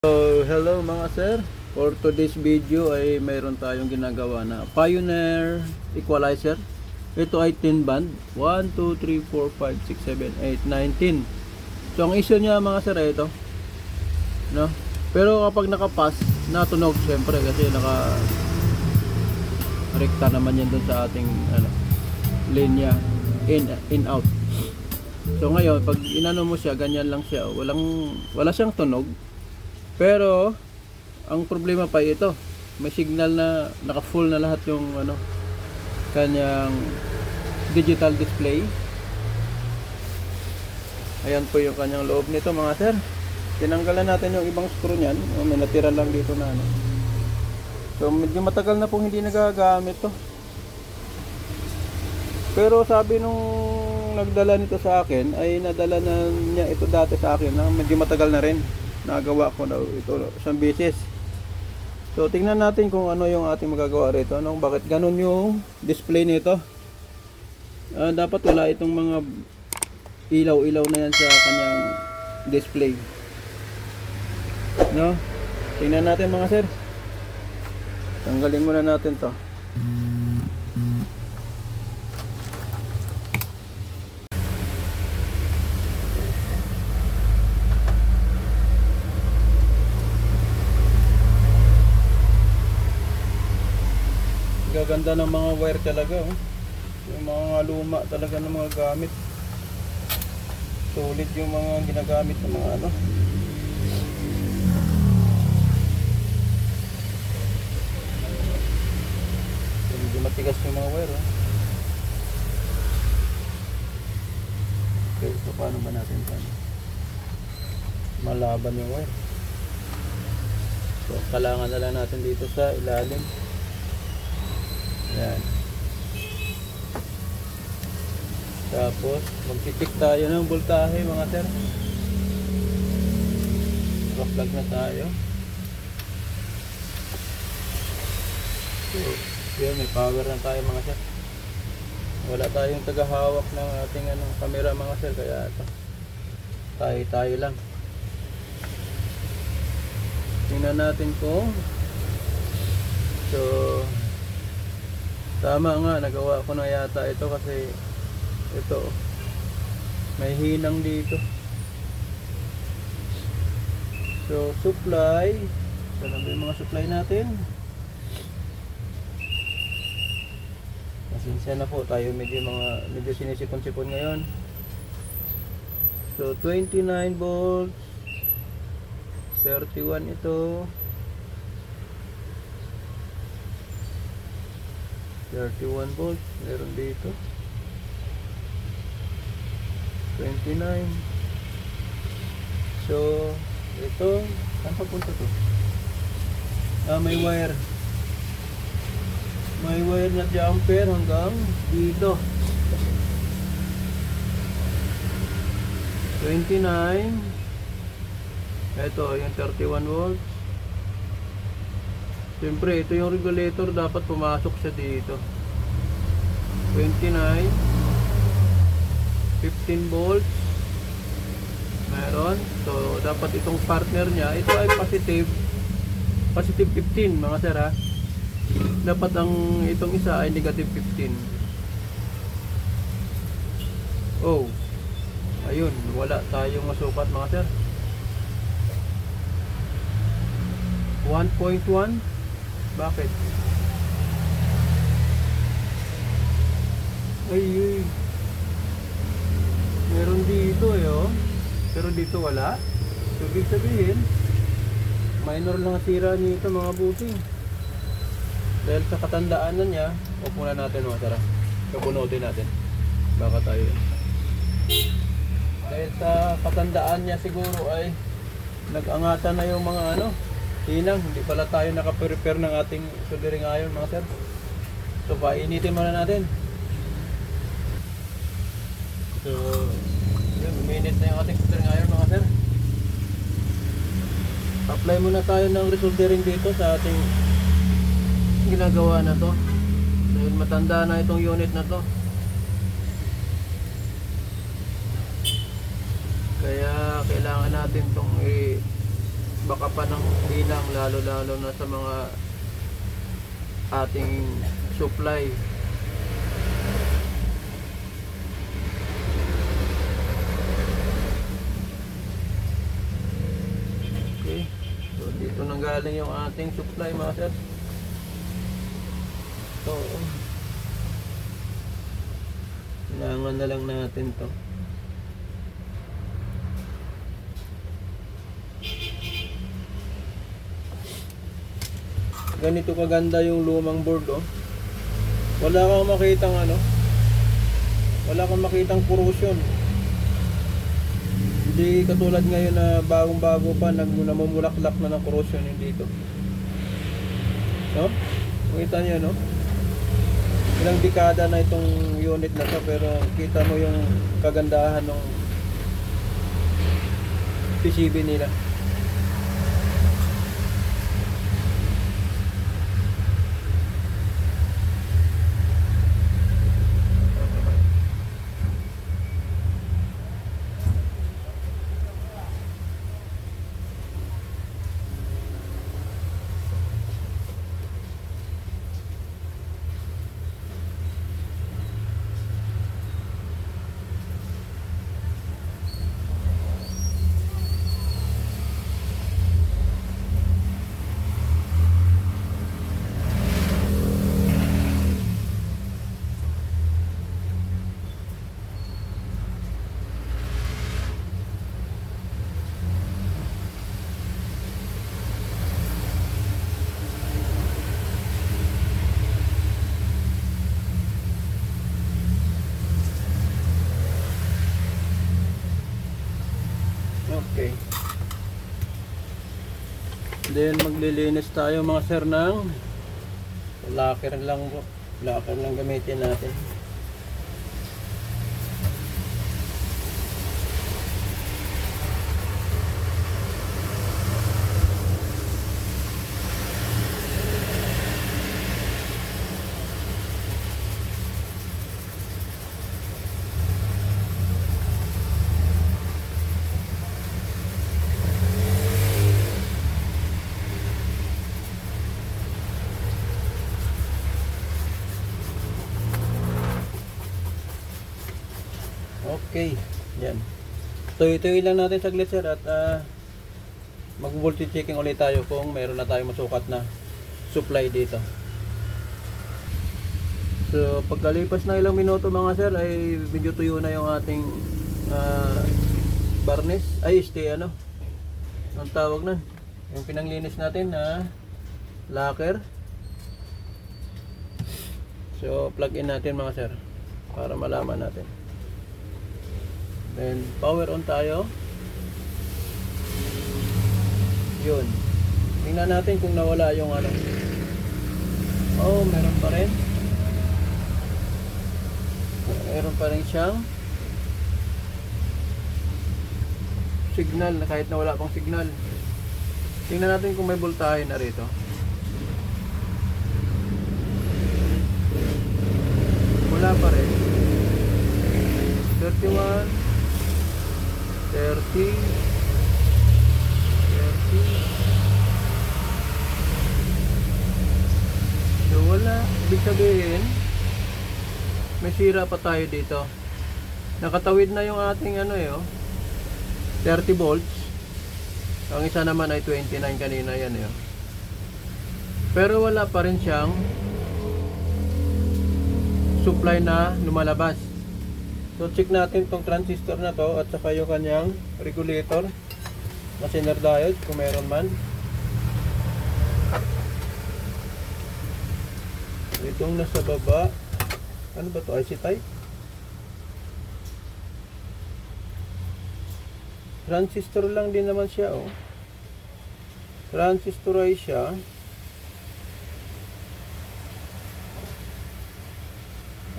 So, hello mga sir. For today's video ay mayroon tayong ginagawa na Pioneer equalizer. Ito ay 10 band. 1, 2, 3, 4, 5, 6, 7, 8, 9, 10. So, ang issue niya mga sir ay ito. No? Pero kapag nakapas, natunog siyempre kasi rekta naman yan dun sa ating linya in out. So ngayon, pag inano mo siya, ganyan lang siya. Wala siyang tunog. Pero ang problema pa ito, may signal na naka-full na lahat yung kanyang digital display. Ayan po yung kanyang loob nito mga sir. Tinanggalan natin yung ibang screw niyan. May natira lang dito na So medyo matagal na pong hindi nagagamit to. Pero sabi nung nagdala nito sa akin ay nadala na niya ito dati sa akin na medyo matagal na rin. Nagawa ko daw ito isang beses. So tingnan natin kung ano yung ating magagawa rito. Bakit ganun yung display nito. Dapat wala itong mga ilaw-ilaw na yan sa kanyang display. No? Tingnan natin mga sir. Tanggalin muna natin to. Gaganda ng mga wire talaga, oh. Yung mga luma talaga ng mga gamit. Solid yung mga ginagamit ng mga Hindi matigas yung mga wire, oh. Okay, so paano ba natin malaban yung wire? So kailangan na lang natin dito sa ilalim. Yan. Tapos magtitik tayo ng voltahe mga sir. Plug na tayo. So, yan, may power na tayo mga sir. Wala tayong tagahawak ng ating camera mga sir, kaya ito. Tayo lang. Tingnan natin kung tama nga, nagawa ko na yata ito kasi ito may hinang dito. So supply, saan ba yung mga supply natin? Pasensya na po, tayo medyo sinisipon-sipon ngayon. So 29 volts, 31 ito, 31 volts, meron dito 29. So ito, saan papunta to? May wire na jumper hanggang dito 29. Ito yung 31 volts. Siyempre, ito yung regulator, dapat pumasok siya dito. 29, 15 volts. Meron. So, dapat itong partner niya, ito ay positive 15 mga sir ha. Dapat itong isa ay negative 15. Oh. Ayun, wala tayong masukat mga sir. 1.1. Bakit? Ay, meron dito oh. Pero dito wala. So, ibig sabihin minor lang sira nito mga busing. Dahil sa katandaan na niya, upunan natin mga sara. Kabunutin natin. Baka tayo. Dahil sa katandaan niya siguro ay nag-angatan na yung mga hinang, hindi pala tayo naka-prepare ng ating soldering iron mga sir. So painitin muna natin. So yun, uminit na yung ating soldering iron mga sir. Apply muna tayo ng resoldering dito sa ating ginagawa na to. Dahil matanda na itong unit na to. Kaya kailangan natin itong baka pa ng bilang, lalo na sa mga ating supply. Okay, so dito nang galing yung ating supply mga sir. So kailangan na lang natin to. Ganito kaganda yung lumang board, oh. Wala kang makitang wala kang makitang corrosion. Hindi katulad ngayon na bagong-bago pa namumulaklak na ng corrosion yung dito. No? Makita niyo, no? Ilang dekada na itong unit na to, pero kita mo yung kagandahan ng PCB nila. Okay. Then maglilinis tayo mga sir ng lacquer lang po. Lacquer lang gamitin natin. Okay, yan. So ituloy lang natin saglit sir at mag-voltage checking ulit tayo kung meron na tayong masukat na supply dito. So pagkalipas na ilang minuto mga sir ay medyo tuyo na yung ating varnish, ay ang tawag nun, yung pinanglinis natin na lacquer. So plug in natin mga sir para malaman natin. Then power on tayo. Yun. Tingnan natin kung nawala yung oh, meron pa rin. Meron pa rin siyang signal na kahit nawala pang signal. Tingnan natin kung may voltahe na rito. Wala pa rin. 31 30 so wala, ibig sabihin may sira pa tayo dito. Nakatawid na yung ating 30 volts. Ang isa naman ay 29 kanina yan pero wala pa rin siyang supply na lumalabas. So check natin tong transistor na to at saka yung kanyang regulator na Zener diode kung meron man. Itong nasa baba, ano ba to, IC type? Transistor lang din naman siya, oh. Transistorize siya.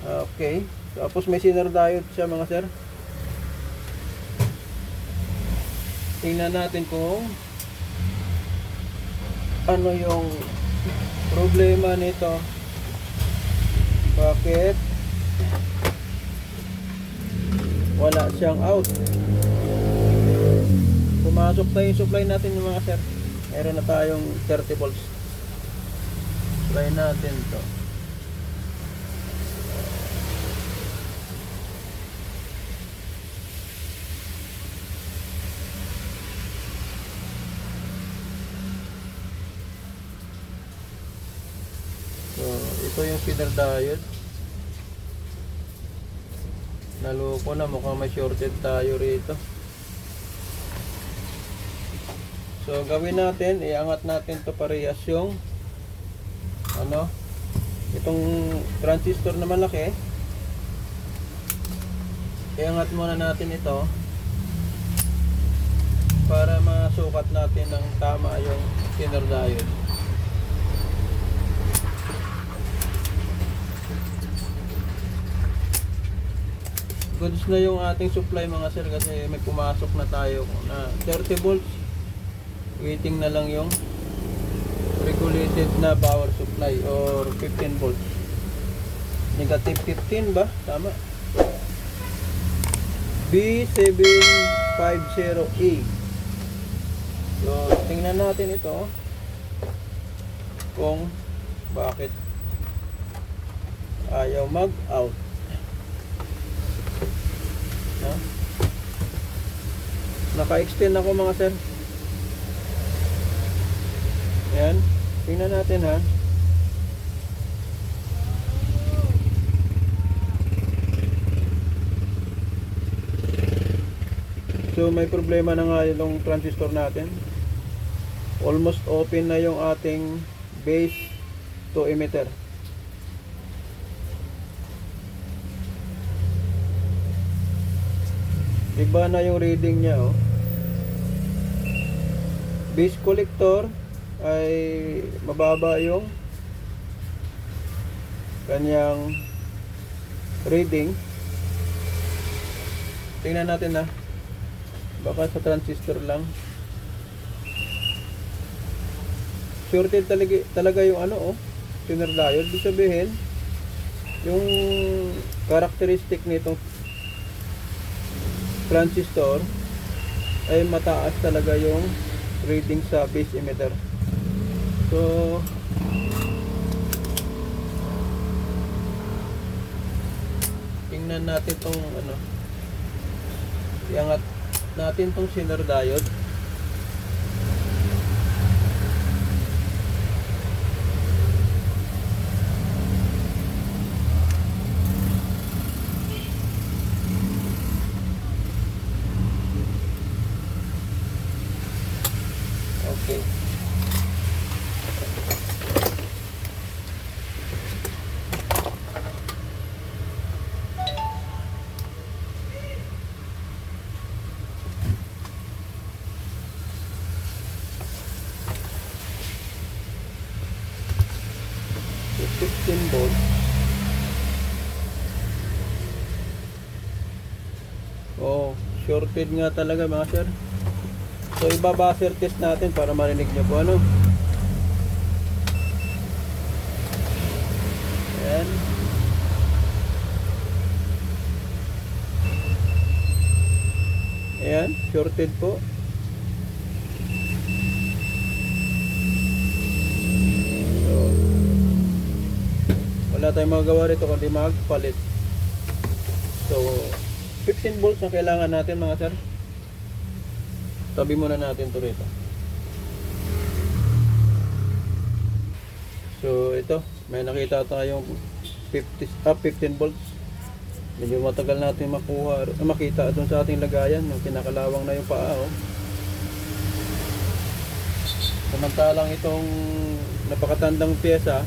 Okay. Tapos may Zener diode siya mga sir. Tingnan natin kung ano yung problema nito. Bakit wala siyang out? Pumasok na yung supply natin mga sir. Meron na tayong 30 volts. Try natin to. So, ito yung feeder diode. Naloko na, mukhang may shorted tayo rito. So, gawin natin, iangat natin to parehas yung itong transistor na malaki. Iangat muna natin ito para masukat natin ng tama yung feeder diode. Goods na yung ating supply mga sir, kasi may pumasok na tayo na 30 volts. Waiting na lang yung regulated na power supply or 15 volts. Negative 15 ba? Tama. B750A. So, tingnan natin ito kung bakit ayaw mag-out. No? Naka-extend ako mga sir. Ayan, tingnan natin ha. So may problema na nga yung transistor natin. Almost open na yung ating base to emitter. Iba na yung reading niya oh. Base collector ay mababa yung kanyang reading. Tingnan natin na. Baka sa transistor lang. Shorted talaga yung feeder diode. Ibig sabihin, yung characteristic nitong transistor ay mataas talaga yung reading sa base emitter. So tingnan natin tong iangat natin tong feeder diode. Okay. So, 15 volts. Oh, shorted nga talaga mga sir. So ibabuzzer test natin para marinig nyo po ano. Ayan. Ayan, shorted po. So, wala tayong magagawa rito kundi magpalit. So 15 volts ang kailangan natin mga sir. Tabi muna natin ito rito. So ito, may nakita tayong 15 volts. Medyo matagal natin makita doon sa ating lagayan, yung kinakalawang na yung paa oh. Samantalang itong napakatandang pyesa,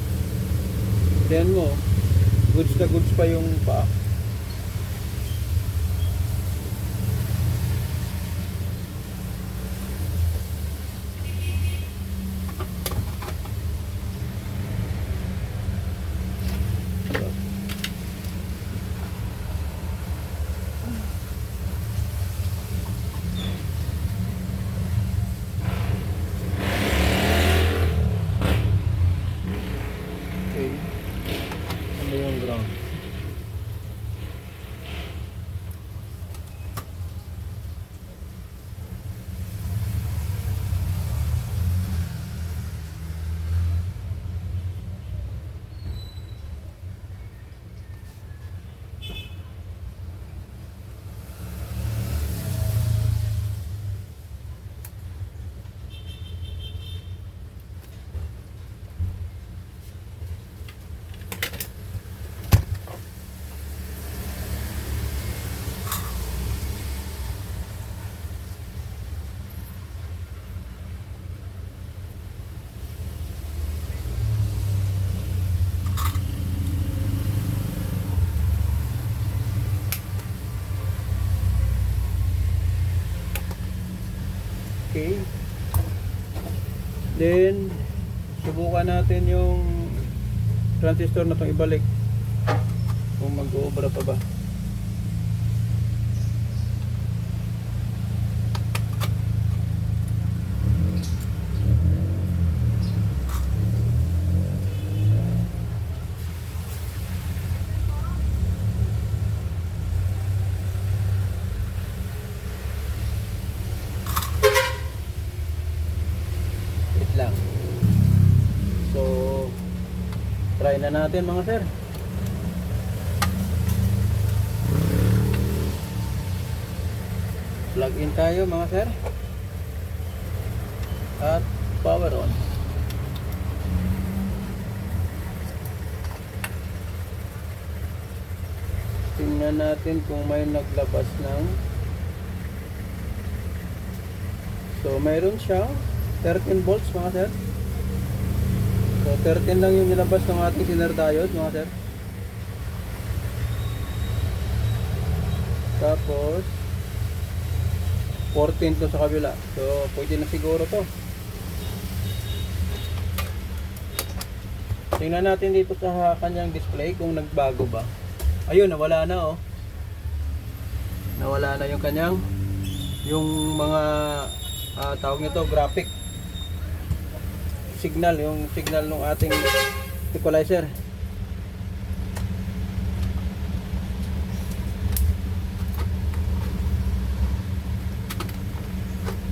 tingnan mo, goods na goods pa yung paa. Okay. Ano yung ground? Then, subukan natin yung transistor na itong ibalik. Kung mag-uubra pa ba. Wait lang. So, try na natin mga sir. Plug in tayo mga sir. At power on. Tingnan natin kung may naglabas ng. So mayroon siyang 13 volts mga sir. So 13 lang yung nilabas ng ating sinner diode mga sir. Tapos 14 to sa kabila. So pwede na siguro to. Tingnan natin dito sa kanyang display kung nagbago ba. Ayun, nawala na oh. Nawala na yung kanyang yung mga tawag nito graphic signal, yung signal ng ating equalizer.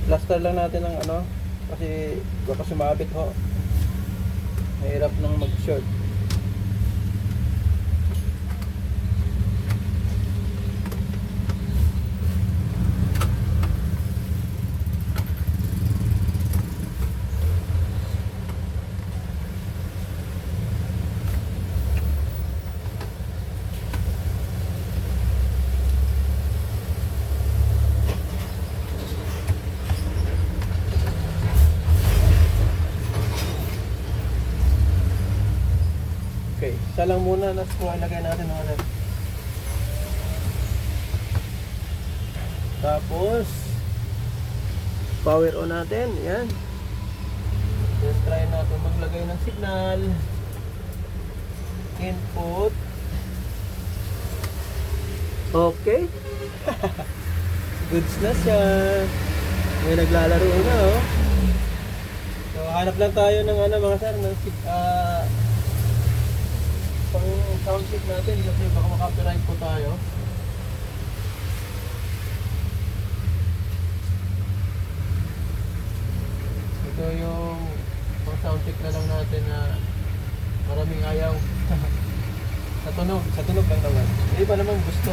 Plaster lang natin ng ano kasi baka sumabit ho. Mahirap nang mag-short. Okay, isa lang muna na screw ilagay natin mga sir. Tapos power on natin, yan. Then try natin maglagay ng signal. Input. Okay. Goods na siya. May naglalaro na oh. So hanap lang tayo ng ano mga sir, ng pang sound check natin kasi baka makapiright po tayo. Ito yung pang sound check na lang natin na maraming ayaw. sa tunog lang naman. Hindi pa naman gusto.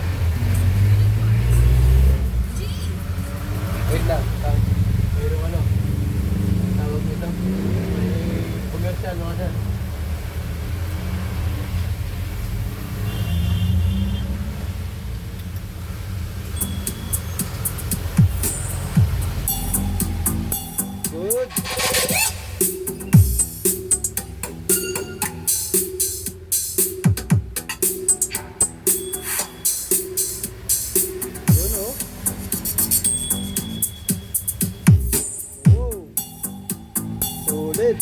Wait lang. Mayroong ano tawag nito. May commercial mga sir. Good. Yun oh. Wow. Solid.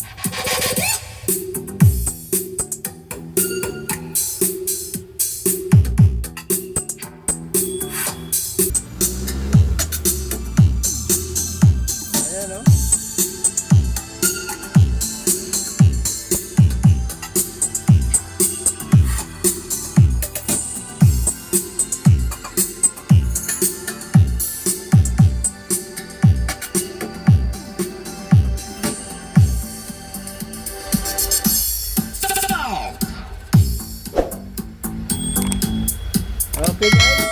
Ayan oh. Okay guys.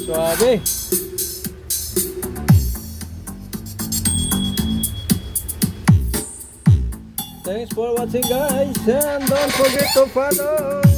Suave. Thanks for watching guys and don't forget to follow.